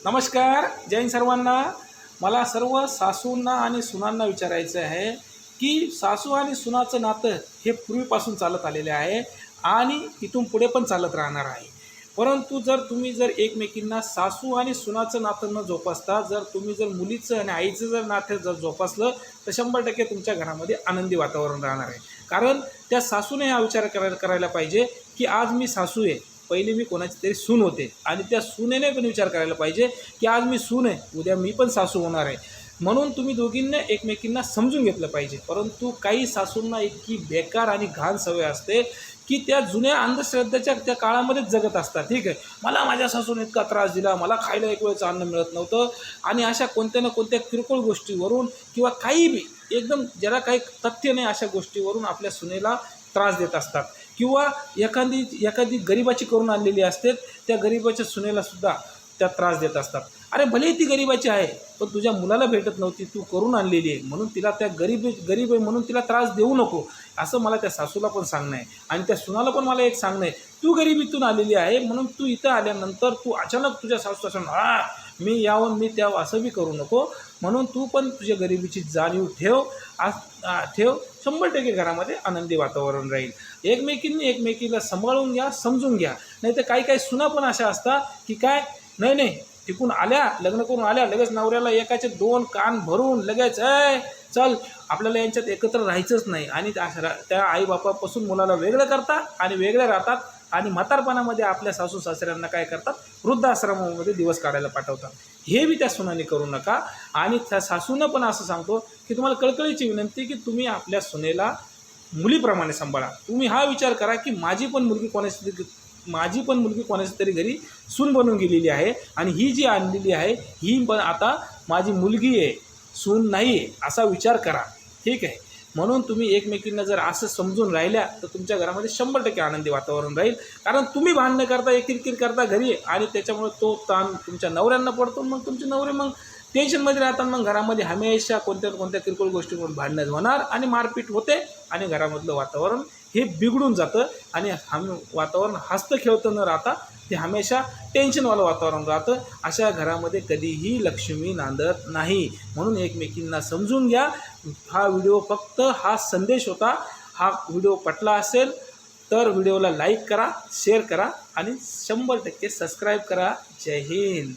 नमस्कार, जय हिंद सर्वांना. मला सर्व सासूंना आणि सुनांना विचारायचं आहे की सासू आणि सुनाचं नातं हे पूर्वीपासून चालत आलेले आहे आणि इथून पुढे पण चालत राहणार आहे. परंतु जर एकमेकींना सासू आणि सुनाचं नातं न जोपासता तुम्ही मुलीचं आणि आईचं नातं जोपासलं तर 100% तुमच्या घरामध्ये आनंदी वातावरण राहणार आहे. कारण त्या सासूने हा विचार करायला पाहिजे की आज मी सासू आहे, पहिले मी कोणाची तरी सून होते, आणि त्या सुनेने पण विचार करायला पाहिजे की आज मी सून आहे, उद्या मी पण सासू होणार आहे. म्हणून तुम्ही दोघींनी एकमेकींना समजून घेतलं पाहिजे. परंतु काही सासूंना इतकी बेकार आणि घाण सवय असते की त्या जुन्या अंधश्रद्धेच्या त्या काळामध्येच जगत असतात. ठीक आहे, मला माझ्या सासूने इतका त्रास दिला, मला खायला एक वेळचं अन्न मिळत नव्हतं, आणि अशा कोणत्या ना कोणत्या किरकोळ गोष्टीवरून किंवा काही बी एकदम ज्याला काही तथ्य नाही अशा गोष्टीवरून आपल्या सुनेला त्रास देत असतात. किंवा एखादी गरिबाची करून आणलेली असते, त्या गरिबाच्या सुनेलासुद्धा त्या त्रास देत असतात. अरे भले ती गरिबाची आहे, पण तुझ्या मुलाला भेटत नव्हती, तू करून आणलेली आहे, म्हणून तिला त्या गरीब आहे म्हणून तिला त्रास देऊ नको, असं मला त्या सासूला पण सांगणं आहे. आणि त्या सुनाला पण मला एक सांगणं आहे, तू गरिबीतून आलेली आहे म्हणून तू इथं आल्यानंतर तू अचानक तुझ्या सासूला मी यावं मी त्यावं असं बी करू नको. म्हणून तू पण तुझ्या गरिबीची जाणीव ठेव. 100% घरामध्ये आनंदी वातावरण राहील. एकमेकीला सांभाळून घ्या, समजून घ्या. नाही तर काही सुना पण अशा असतात की काय नाही तिकून आल्या, लग्न करून आल्या, लगेच नवऱ्याला एकाचे 2 कान भरून लगेच चल आपल्याला यांच्यात एकत्र राहायचंच नाही, आणि त्या आईबापापासून मुलाला वेगळं करतात आणि वेगळे राहतात, आणि म्हातारपणामध्ये आपल्या सासू सासऱ्यांना काय करतात, वृद्धाश्रमामध्ये दिवस काढायला पाठवतात. हे बी त्या सुनाने करू नका. आणि त्या सासूनं पण असं सांगतो की तुम्हाला कळकळीची विनंती की तुम्ही आपल्या सुनेला मुलीप्रमाणे सांभाळा. तुम्ही हा विचार करा की माझी पण मुलगी कोणाच्या तरी घरी सून बनून गेलेली आहे, आणि ही जी आणलेली आहे ही पण आता माझी मुलगी आहे, सून नाही आहे, असा विचार करा. ठीक आहे, म्हणून तुम्ही एकमेकींना जर असं समजून राहिल्या तर तुमच्या घरामध्ये 100% आनंदी वातावरण राहील. कारण तुम्ही भांडणं करता, किरकिर करता घरी, आणि त्याच्यामुळे तो ताण तुमच्या नवऱ्यांना पडतो. मग तुमचे नवरे मग टेन्शनमध्ये राहतात. मग घरामध्ये हमेशा कोणत्या कोणत्या किरकोळ गोष्टींवर भांडणं होणार आणि मारपीट होते, आणि घरामधलं वातावरण हे बिघडून जातं, आणि वातावरण हसतं खेळतं न राहता ते हमेशा टेन्शनवालं वातावरण राहतं. अशा घरामध्ये कधीही लक्ष्मी नांदत नाही. म्हणून एकमेकींना समजून घ्या. हा व्हिडिओ फक्त हा संदेश होता. हा व्हिडिओ पटला असेल तर व्हिडिओला लाईक करा, शेअर करा, आणि 100% सबस्क्राईब करा. जय हिंद.